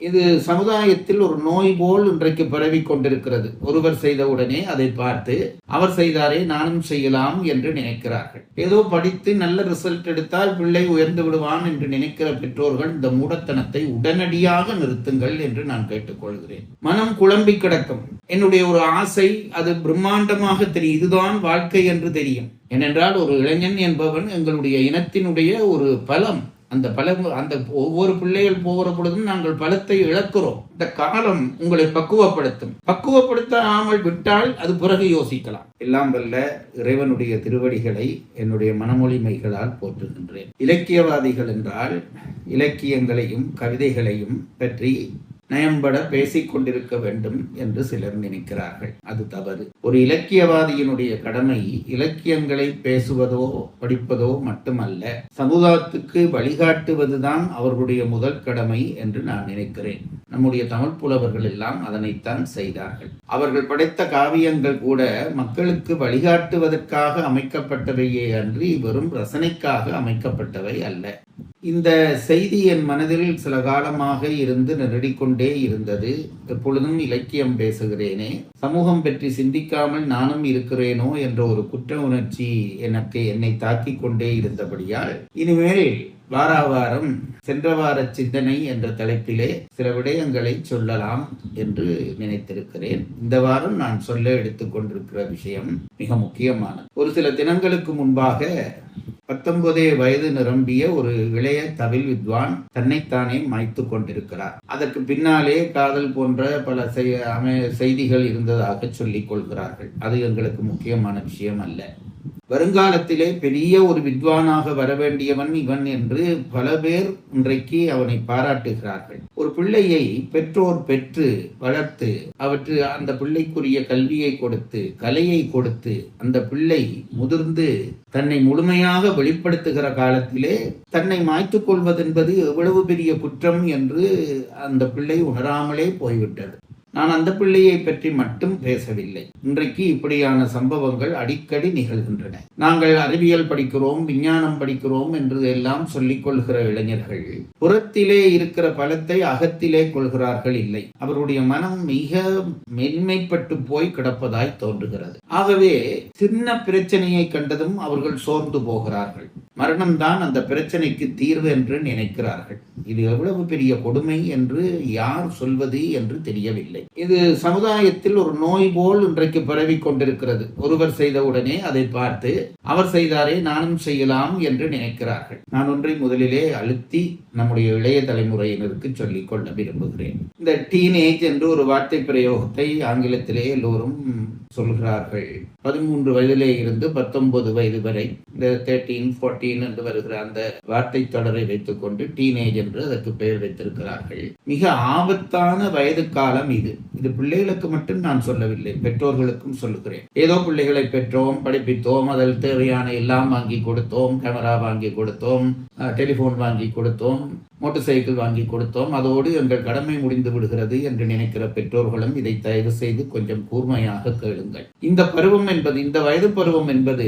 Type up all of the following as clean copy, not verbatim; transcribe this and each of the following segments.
இது சமுதாயத்தில் ஒரு நோய் போல் இன்றைக்கு பரவி கொண்டிருக்கிறது. ஒருவர் செய்தவுடனே அதை பார்த்து அவர் செய்தாரே நானும் செய்யலாம் என்று நினைக்கிறார்கள். ஏதோ படித்து நல்ல ரிசல்ட் எடுத்தால் பிள்ளை உயர்ந்து விடுவான் என்று நினைக்கிற பெற்றோர்கள் இந்த மூடத்தனத்தை உடனடியாக நிறுத்துங்கள் என்று நான் கேட்டுக்கொள்கிறேன். மனம் குழம்பி கிடக்கும். என்னுடைய ஒரு ஆசை, அது பிரம்மாண்டமாக தெரியும், இதுதான் வாழ்க்கை என்று தெரியும். ஏனென்றால் ஒரு இளைஞன் என்பவன் எங்களுடைய இனத்தினுடைய ஒரு பலம். அந்த பலம், அந்த ஒவ்வொரு பிள்ளைகள் போகிற பொழுதும் நாங்கள் பலத்தை இழக்கிறோம். இந்த காலம் உங்களை பக்குவப்படுத்தாமல் விட்டால் அது பிறகு யோசிக்கலாம். எல்லாம் வல்ல இறைவனுடைய திருவடிகளை என்னுடைய மனமொழிமைகளால் போற்றுகின்றேன். இலக்கியவாதிகள் என்றால் இலக்கியங்களையும் கவிதைகளையும் பற்றி நயம்பட பேசிக் கொண்டிருக்க வேண்டும் என்று சிலர் நினைக்கிறார்கள். அது தவறு. ஒரு இலக்கியவாதியினுடைய கடமை இலக்கியங்களை பேசுவதோ படிப்பதோ மட்டுமல்ல, சமுதாயத்துக்கு வழிகாட்டுவதுதான் அவர்களுடைய முதல் கடமை என்று நான் நினைக்கிறேன். நம்முடைய தமிழ் புலவர்கள் எல்லாம் அதனைத்தான் செய்தார்கள். அவர்கள் படைத்த காவியங்கள் கூட மக்களுக்கு வழிகாட்டுவதற்காக அமைக்கப்பட்டவையே அன்றி வெறும் ரசனைக்காக அமைக்கப்பட்டவை அல்ல. இந்த செய்தி என் மனதில் சில காலமாக இருந்து நெருடிக்கொண்டே இருந்தது. எப்பொழுதும் இலக்கியம் பேசுகிறேனே, சமூகம் பற்றி சிந்திக்காமல் நானும் இருக்கிறேனோ என்ற ஒரு குற்ற உணர்ச்சி என்னை தாக்கிக் கொண்டே இருந்தபடியால் இனிமேல் வாராவாரம் சென்ற வார சிந்தனை என்ற தலைப்பிலே சில விடயங்களை சொல்லலாம் என்று நினைத்திருக்கிறேன். இந்த வாரம் நான் சொல்ல எடுத்துக்கொண்டிருக்கிற விஷயம் மிக முக்கியமானது. ஒரு சில தினங்களுக்கு முன்பாக 19 வயது நிரம்பிய ஒரு இளைய தவில் வித்வான் தன்னைத்தானே மாய்த்து கொண்டிருக்கிறார். அதற்கு பின்னாலே காதல் போன்ற பல செய்திகள் இருந்ததாக சொல்லிக் கொள்கிறார்கள். அது எங்களுக்கு முக்கியமான விஷயம் அல்ல. வருங்காலத்திலே பெரிய ஒரு வித்வானாக வரவேண்டியவன் இவன் என்று பல பேர் இன்றைக்கு அவனை பாராட்டுகிறார்கள். ஒரு பிள்ளையை பெற்றோர் பெற்று வளர்த்து அந்த பிள்ளைக்குரிய கல்வியை கொடுத்து கலையை கொடுத்து அந்த பிள்ளை முதிர்ந்து தன்னை முழுமையாக வெளிப்படுத்துகிற காலத்திலே தன்னை மாய்த்துக் கொள்வதென்பது எவ்வளவு பெரிய குற்றம் என்று அந்த பிள்ளை உணராமலே போய்விட்டது. நான் அந்த பிள்ளையை பற்றி மட்டும் பேசவில்லை. இன்றைக்கு இப்படியான சம்பவங்கள் அடிக்கடி நிகழ்கின்றன. நாங்கள் அறிவியல் படிக்கிறோம், விஞ்ஞானம் படிக்கிறோம் என்று எல்லாம் சொல்லிக் கொள்கிற இளைஞர்கள் புறத்திலே இருக்கிற பலத்தை அகத்திலே கொள்கிறார்கள் இல்லை. அவருடைய மனம் மிக மென்மைப்பட்டு போய் கிடப்பதாய் தோன்றுகிறது. ஆகவே சின்ன பிரச்சனையை கண்டதும் அவர்கள் சோர்ந்து போகிறார்கள். மரணம்தான் அந்த பிரச்சனைக்கு தீர்வு என்று நினைக்கிறார்கள். இது எவ்வளவு பெரிய கொடுமை என்று யார் சொல்வது என்று தெரியவில்லை. இது சமுதாயத்தில் ஒரு நோய் போல் இன்றைக்கு பரவி கொண்டிருக்கிறது. ஒருவர் செய்தவுடனே அதை பார்த்து அவர் செய்தாரே நானும் செய்யலாம் என்று நினைக்கிறார்கள். நான் ஒன்றை முதலிலே அழுத்தி நம்முடைய இளைய தலைமுறையினருக்கு சொல்லிக் கொள்ள விரும்புகிறேன். இந்த டீனேஜ் என்று ஒரு வார்த்தை பிரயோகத்தை ஆங்கிலத்திலே எல்லோரும் சொல்கிறார்கள். 13 வயதிலே இருந்து 19 வயது வரை இந்த 13, 14 என்று வருகிற அந்த வார்த்தை தொடரை வைத்துக் கொண்டு டீனேஜ் என்று அதற்கு பெயர் வைத்திருக்கிறார்கள். மிக ஆபத்தான வயது காலம் இது. இது பிள்ளைகளுக்கு மட்டும் நான் சொல்லவில்லை, பெற்றோர்களுக்கும் சொல்லுகிறேன். ஏதோ பிள்ளைகளை பெற்றோம், படிப்பித்தோம், அதில் தேவையான எல்லாம் வாங்கி கொடுத்தோம், கேமரா வாங்கி கொடுத்தோம், டெலிபோன் வாங்கி கொடுத்தோம், மோட்டார் சைக்கிள் வாங்கி கொடுத்தோம், அதோடு எங்கள் கடமை முடிந்து விடுகிறது என்று நினைக்கிற பெற்றோர்களும் இதை தயவு செய்து கொஞ்சம் கூர்மையாக கேளுங்கள். இந்த பருவம் என்பது, இந்த வயது பருவம் என்பது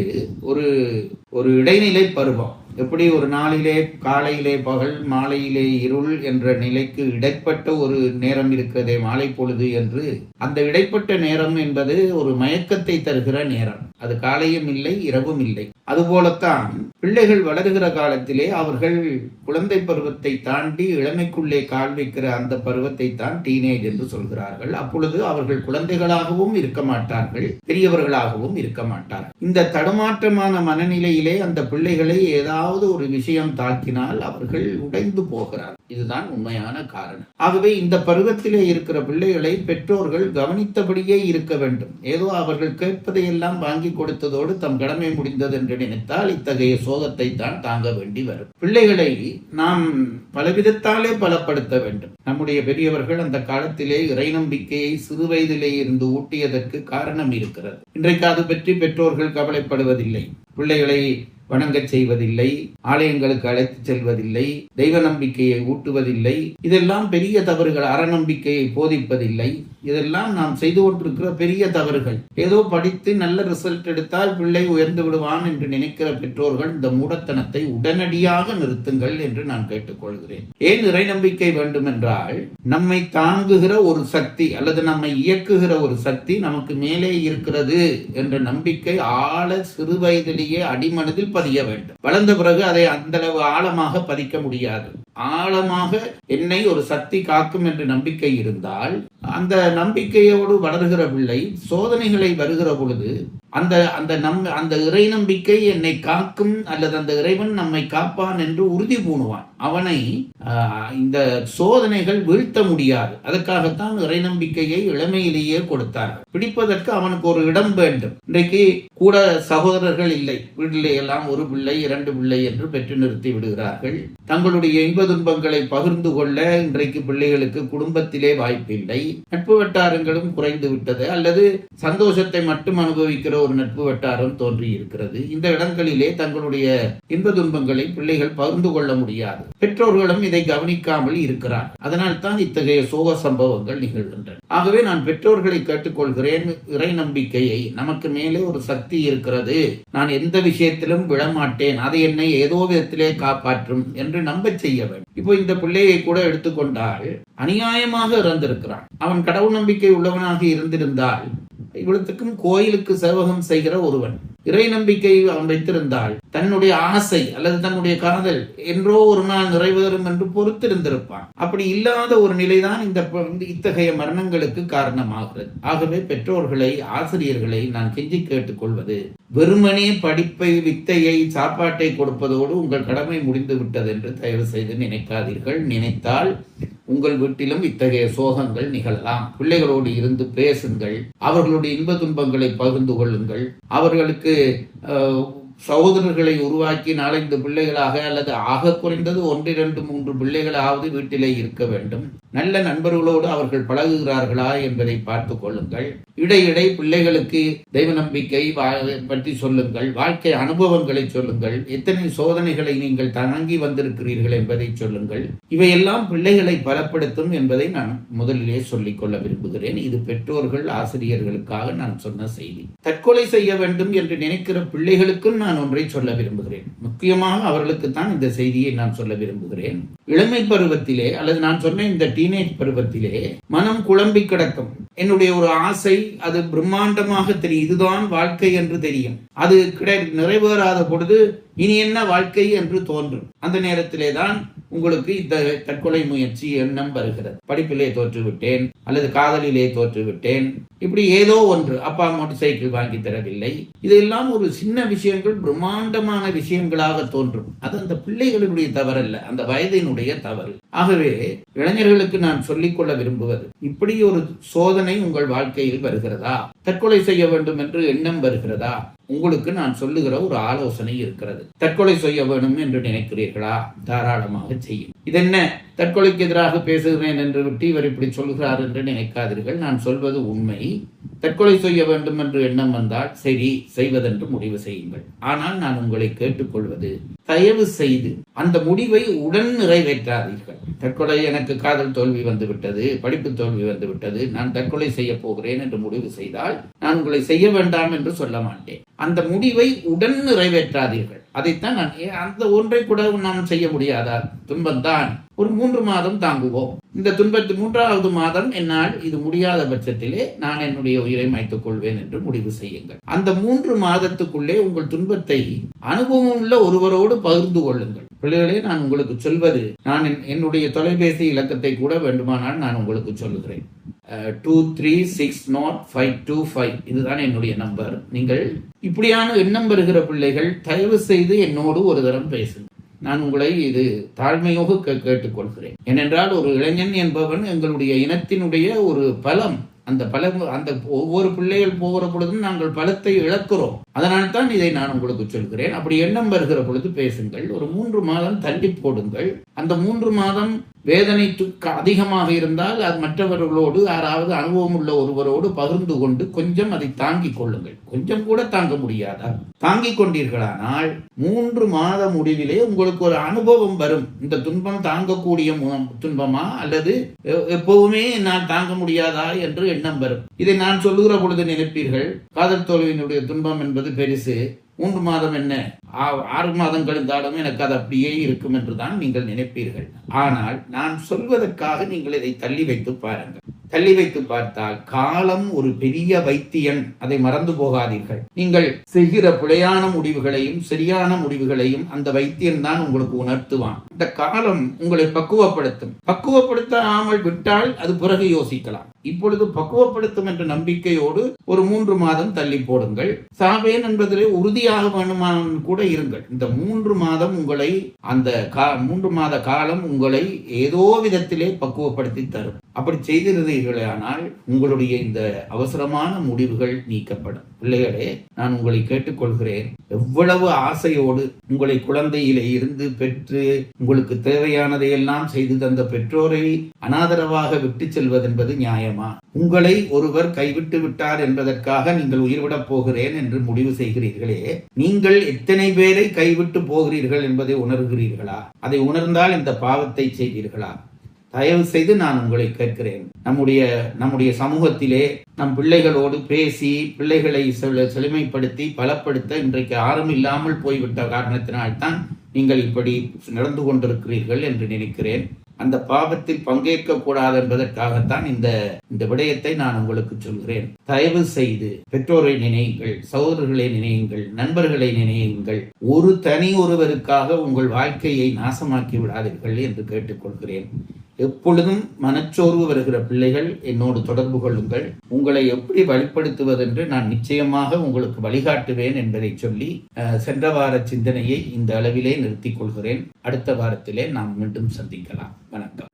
ஒரு இடைநிலை பருவம். எப்படி ஒரு நாளிலே காலையிலே பகல் மாலையிலே இருள் என்ற நிலைக்கு இடைப்பட்ட ஒரு நேரம் இருக்கிறதே மாலை பொழுது என்று, அந்த இடைப்பட்ட நேரம் என்பது ஒரு மயக்கத்தை தருகிற நேரம். அது காலையும் இல்லை இரவும் இல்லை. அதுபோலத்தான் பிள்ளைகள் வளருகிற காலத்திலே அவர்கள் குழந்தை பருவத்தை தாண்டி இளமைக்குள்ளே கால் வைக்கிற அந்த பருவத்தை தான் டீனேஜ் என்று சொல்கிறார்கள். அப்பொழுது அவர்கள் குழந்தைகளாகவும் இருக்க மாட்டார்கள், பெரியவர்களாகவும் இருக்க மாட்டார்கள். இந்த தடுமாற்றமான மனநிலையிலே அந்த பிள்ளைகளை ஏதாவது ஒரு விஷயம் தாக்கினால் அவர்கள் உடைந்து போகிறார்கள். இதுதான் உண்மையான காரணம். ஆகவே இந்த பருவத்திலே இருக்கிற பிள்ளைகளை பெற்றோர்கள் கவனித்தபடியே இருக்க வேண்டும். ஏதோ அவர்கள் கேட்பதையெல்லாம் வாங்கி கொடுத்ததோடு தம் கடமை முடிந்தது என்று நினைத்தால் இத்தகைய சோகத்தை தான் தாங்க வேண்டி வரும். பிள்ளைகளை நாம் பலவிதத்தாலே பலப்படுத்த வேண்டும். நம்முடைய பெரியவர்கள் அந்த காலத்திலே இறை நம்பிக்கையை சிறு வயதிலே இருந்து ஊட்டியதற்கு காரணம் இருக்கிறது. இன்றைக்கு அது பற்றி பெற்றோர்கள் கவலைப்படுவதில்லை. பிள்ளைகளை வணங்கச் செய்வதில்லை, ஆலயங்களுக்கு அழைத்துச் செல்வதில்லை, தெய்வ நம்பிக்கையை ஊட்டுவதில்லை. இதெல்லாம் பெரிய தவறுகள். அறநம்பிக்கையை போதிப்பதில்லை. இதெல்லாம் நாம் செய்து கொண்டிருக்கிற பெரிய தவறுகள். ஏதோ படித்து நல்ல ரிசல்ட் எடுத்தால் பிள்ளை உயர்ந்து விடுவான் என்று நினைக்கிற பெற்றோர்கள் இந்த மூடத்தனத்தை உடனடியாக நிறுத்துங்கள் என்று நான் கேட்டுக்கொள்கிறேன். ஏன் இறை நம்பிக்கை வேண்டும் என்றால், நம்மை தாங்குகிற ஒரு சக்தி அல்லது நம்மை இயக்குகிற ஒரு சக்தி நமக்கு மேலே இருக்கிறது என்ற நம்பிக்கை ஆழ சிறு வயதிலேயே அடிமனதில் பதிய வேண்டும். வளர்ந்த பிறகு அதை அந்த அளவு ஆழமாக பதிக்க முடியாது. ஆழமாக என்னை ஒரு சக்தி காக்கும் என்ற நம்பிக்கை இருந்தால், அந்த நம்பிக்கையோடு வளர்கிற பிள்ளை சோதனைகளை வருகிற பொழுது அந்த இறை நம்பிக்கை என்னை காக்கும் அல்லது அந்த இறைவன் நம்மை காப்பான் என்று உறுதி பூணுவான். அவனை இந்த சோதனைகள் வீழ்த்த முடியாது. அதற்காகத்தான் இறை நம்பிக்கையை இளமையிலேயே கொடுத்தார்கள். பிடிப்பதற்கு அவனுக்கு ஒரு இடம் வேண்டும். இன்றைக்கு கூட சகோதரர்கள் இல்லை. வீட்டிலே எல்லாம் ஒரு பிள்ளை 2 பிள்ளை என்று பெற்று நிறுத்தி விடுகிறார்கள். தங்களுடைய இன்ப துன்பங்களை பகிர்ந்து கொள்ள இன்றைக்கு பிள்ளைகளுக்கு குடும்பத்திலே வாய்ப்பில்லை. நட்பு வட்டாரங்களும் குறைந்து விட்டது, அல்லது சந்தோஷத்தை மட்டும் அனுபவிக்கிற ஒரு நட்பு வட்டாரம் தோன்றி இருக்கிறது. இந்த இடங்களிலே தங்களுடைய இன்ப துன்பங்களை பிள்ளைகள் பகிர்ந்து கொள்ள முடியாது. பெற்றோர்களும் இதை கவனிக்காமல் இருக்கிறார். அதனால் தான் இத்தகைய சோக சம்பவங்கள் நிகழ்கின்றன. ஆகவே நான் பெற்றோர்களை கேட்டுக்கொள்கிறேன், இறை நம்பிக்கையை, நமக்கு மேலே ஒரு சக்தி இருக்கிறது, நான் எந்த விஷயத்திலும் விழமாட்டேன், அது என்னை ஏதோ விதத்திலே காப்பாற்றும் என்று நம்ப செய்ய வேண்டும். இப்போ இந்த பிள்ளையை கூட எடுத்துக்கொண்டால் அநியாயமாக இறந்திருக்கிறான். அவன் கடவுள் நம்பிக்கை உள்ளவனாக இருந்திருந்தால், இவ்வளத்துக்கும் கோயிலுக்கு சேவகம் செய்கிற ஒருவன், இறை நம்பிக்கை அவன் வைத்திருந்தால், தன்னுடைய ஆசை அல்லது தன்னுடைய காதல் என்றோ ஒரு நாள் நிறைவேறும் என்று பொறுத்திருந்திருப்பான். அப்படி இல்லாத ஒரு நிலைதான் இத்தகைய மரணங்களுக்கு காரணமாகிறது. ஆகவே பெற்றோர்களை, ஆசிரியர்களை நான் கெஞ்சி கேட்டுக்கொள்வது, வெறுமனே படிப்பை, வித்தையை, சாப்பாட்டை கொடுப்பதோடு உங்கள் கடமை முடிந்து விட்டது என்று தயவு செய்து நினைக்காதீர்கள். நினைத்தால் உங்கள் வீட்டிலும் இத்தகைய சோகங்கள் நிகழலாம். பிள்ளைகளோடு இருந்து பேசுங்கள், அவர்களுடைய இன்ப துன்பங்களை பகிர்ந்து கொள்ளுங்கள். அவர்களுக்கு சகோதரர்களை உருவாக்கி 4-5 பிள்ளைகளாக அல்லது ஆக குறைந்தது 1, 2, 3 பிள்ளைகளாவது வீட்டிலே இருக்க வேண்டும். நல்ல நண்பர்களோடு அவர்கள் பழகுகிறார்களா என்பதை பார்த்துக் கொள்ளுங்கள். இடையிடை பிள்ளைகளுக்கு தெய்வ நம்பிக்கை பற்றி சொல்லுங்கள், வாழ்க்கை அனுபவங்களை சொல்லுங்கள், எத்தனை சோதனைகளை நீங்கள் தாங்கி வந்திருக்கிறீர்கள் என்பதை சொல்லுங்கள். இவையெல்லாம் பிள்ளைகளை பலப்படுத்தும் என்பதை நான் முதலிலே சொல்லிக் கொள்ள விரும்புகிறேன். இது பெற்றோர்கள், ஆசிரியர்களுக்காக நான் சொன்ன செய்தி. தற்கொலை செய்ய வேண்டும் என்று நினைக்கிற பிள்ளைகளுக்கும் நான் ஒன்றை சொல்ல விரும்புகிறேன். முக்கியமாக அவர்களுக்குத்தான் இந்த செய்தியை நான் சொல்ல விரும்புகிறேன். இளமை பருவத்திலே அல்லது நான் சொன்ன இந்த டீனேஜ் பருவத்திலே மனம் குழம்பி கிடக்கும். என்னுடைய ஒரு ஆசை, அது பிரம்மாண்டமாக தெரியும், இதுதான் வாழ்க்கை என்று தெரியும். அது நிறைவேறாத பொழுது இனி என்ன வாழ்க்கை என்று தோன்றும். அந்த நேரத்திலே தான் உங்களுக்கு இந்த தற்கொலை முயற்சி எண்ணம் வருகிறது. படிப்பிலே தோற்றுவிட்டேன் அல்லது காதலிலே தோற்றுவிட்டேன், இப்படி ஏதோ ஒன்று, அப்பா மோட்டார் சைக்கிள் வாங்கி தரவில்லை, இதெல்லாம் ஒரு சின்ன விஷயங்கள் பிரம்மாண்டமான விஷயங்களாக தோன்றும். அது அந்த பிள்ளைகளுடைய தவறல்ல, அந்த வயதினுடைய தவறு. ஆகவே இளைஞர்களுக்கு நான் சொல்லிக்கொள்ள விரும்புவது, இப்படி ஒரு சோதனை உங்கள் வாழ்க்கையில் வருகிறதா, தற்கொலை செய்ய வேண்டும் என்று எண்ணம் வருகிறதா, உங்களுக்கு நான் சொல்லுகிற ஒரு ஆலோசனை இருக்கிறது. தற்கொலை செய்ய வேண்டும் என்று நினைக்கிறீர்களா, தாராளமாக செய்யும். இதென்ன தற்கொலைக்கு எதிராக பேசுகிறேன் என்று விட்டு இவர் இப்படி சொல்கிறார் என்று நினைக்காதீர்கள். நான் சொல்வது உண்மை. தற்கொலை செய்ய வேண்டும் என்று எண்ணம் வந்தால் சரி, செய்வதென்று முடிவு செய்யுங்கள். ஆனால் நான் உங்களை கேட்டுக்கொள்வது, தயவு செய்து அந்த முடிவை உடன் நிறைவேற்றாதீர்கள். தற்கொலை, எனக்கு காதல் தோல்வி வந்துவிட்டது, படிப்பு தோல்வி வந்துவிட்டது, நான் தற்கொலை செய்ய போகிறேன் என்று முடிவு செய்தால் நான் உங்களை செய்ய வேண்டாம் என்று சொல்ல மாட்டேன். அந்த முடிவை உடன் நிறைவேற்றாதீர்கள். அதைத்தான் நான், அந்த ஒன்றை கூட நாம் செய்ய முடியாதா, துன்பம்தான், ஒரு 3 மாதம் தாங்குவோம். இந்த துன்பத்து 3வது மாதம் என்னால் இது முடியாத பட்சத்திலே நான் என்னுடைய உயிரை மாய்த்துக் கொள்வேன் என்று முடிவு செய்யுங்கள். அந்த 3 மாதத்துக்குள்ளே உங்கள் துன்பத்தை அனுபவம் உள்ள ஒருவரோடு பகிர்ந்து கொள்ளுங்கள். பிள்ளைகளே, நான் உங்களுக்கு சொல்வது, நான் என்னுடைய தொலைபேசி இலக்கத்தை கூட வேண்டுமானால் நான் உங்களுக்கு சொல்லுகிறேன். 23605225 இதுதான் என்னுடைய நம்பர். நீங்கள் இப்படியான எண்ணம் வருகிற பிள்ளைகள் தயவு செய்து என்னோடு ஒரு தரம் பேசுங்கள். நான் உங்களை இது தாழ்மையோடு கேட்டுக்கொள்கிறேன். ஏனென்றால் ஒரு இளைஞன் என்பவன் எங்களுடைய இனத்தினுடைய ஒரு பலம். அந்த பலம், அந்த ஒவ்வொரு பிள்ளைகள் போகிற பொழுதும் நாங்கள் பலத்தை இழக்கிறோம். அதனால் தான் இதை நான் உங்களுக்கு சொல்கிறேன். அப்படி எண்ணம் வருகிற பொழுது பேசுங்கள். ஒரு 3 மாதம் தள்ளி போடுங்கள். அந்த 3 மாதம் வேதனை அதிகமாக இருந்தால் அது மற்றவர்களோடு யாராவது அனுபவம் உள்ள ஒருவரோடு பகிர்ந்து கொண்டு கொஞ்சம் அதை தாங்கிக் கொள்ளுங்கள். கொஞ்சம் கூட தாங்க முடியாதா? தாங்கிக் கொண்டீர்களானால் 3 மாத முடிவிலே உங்களுக்கு ஒரு அனுபவம் வரும். இந்த துன்பம் தாங்கக்கூடிய துன்பமா அல்லது எப்பவுமே நான் தாங்க முடியாதா என்று எண்ணம் வரும். இதை நான் சொல்லுகிற பொழுது நினைப்பீர்கள், காதல் தோல்வியினுடைய துன்பம் என்பது பெருசு, 3 மாதம் என்ன, 6 மாதம் கழிந்தாலும் எனக்கு அது அப்படியே இருக்கும் என்றுதான் நீங்கள் நினைப்பீர்கள். ஆனால் நான் சொல்வதற்காக நீங்கள் இதை தள்ளி வைத்து பாருங்கள். தள்ளி வைத்து பார்த்தால் காலம் ஒரு பெரிய வைத்தியன், அதை மறந்து போகாதீர்கள். நீங்கள் செய்கிற பிழையான முடிவுகளையும் சரியான முடிவுகளையும் அந்த வைத்தியன் தான் உங்களுக்கு உணர்த்துவான். இந்த காலம் உங்களை பக்குவப்படுத்தாமல் விட்டால் அது பிறகு யோசிக்கலாம். இப்பொழுது பக்குவப்படுத்தும் என்ற நம்பிக்கையோடு ஒரு 3 மாதம் தள்ளி போடுங்கள். சாவேன் என்பதிலே உறுதியாக வேணுமான கூட இருங்கள். இந்த 3 மாதம் உங்களை அந்த 3 மாத காலம் உங்களை ஏதோ விதத்திலே பக்குவப்படுத்தி தரும். அப்படி செய்திருந்தீர்களானால் உங்களுடைய இந்த அவசரமான முடிவுகள் நீக்கப்படும். பிள்ளைகளே, நான் உங்களை கேட்டுக்கொள்கிறேன், எவ்வளவு ஆசையோடு உங்களை குழந்தையிலே இருந்து பெற்று உங்களுக்கு தேவையானதை எல்லாம் செய்து தந்த பெற்றோரை அனாதரவாக விட்டு செல்வதென்பது நியாயமா? உங்களை ஒருவர் கைவிட்டு விட்டார் என்பதற்காக நீங்கள் உயிர்விடப் போகிறேன் என்று முடிவு செய்கிறீர்களே, நீங்கள் எத்தனை பேரை கைவிட்டு போகிறீர்கள் என்பதை உணர்கிறீர்களா? அதை உணர்ந்தால் இந்த பாவத்தை செய்வீர்களா? தயவு செய்து நான் உங்களை கேட்கிறேன், நம்முடைய சமூகத்திலே நம் பிள்ளைகளோடு பேசி பிள்ளைகளை செழுமைப்படுத்தி பலப்படுத்த இன்றைக்கு யாரும் இல்லாமல் போய்விட்ட காரணத்தினால்தான் நீங்கள் இப்படி நடந்து கொண்டிருக்கிறீர்கள் என்று நினைக்கிறேன். அந்த பாவத்தில் பங்கேற்க கூடாது என்பதற்காகத்தான் இந்த விடயத்தை நான் உங்களுக்கு சொல்கிறேன். தயவு செய்து பெற்றோரை நினையுங்கள், சகோதரர்களை நினையுங்கள், நண்பர்களை நினையுங்கள். ஒருவருக்காக உங்கள் வாழ்க்கையை நாசமாக்கி விடாதீர்கள் என்று கேட்டுக்கொள்கிறேன். எப்பொழுதும் மனச்சோர்வு வருகிற பிள்ளைகள் என்னோடு தொடர்பு கொள்ளுங்கள். உங்களை எப்படி வழிப்படுத்துவதென்று நான் நிச்சயமாக உங்களுக்கு வழிகாட்டுவேன் என்பதை சொல்லி சென்ற வார சிந்தனையை இந்த அளவிலே நிறுத்திக் கொள்கிறேன். அடுத்த வாரத்திலே நாம் மீண்டும் சந்திக்கலாம். வணக்கம்.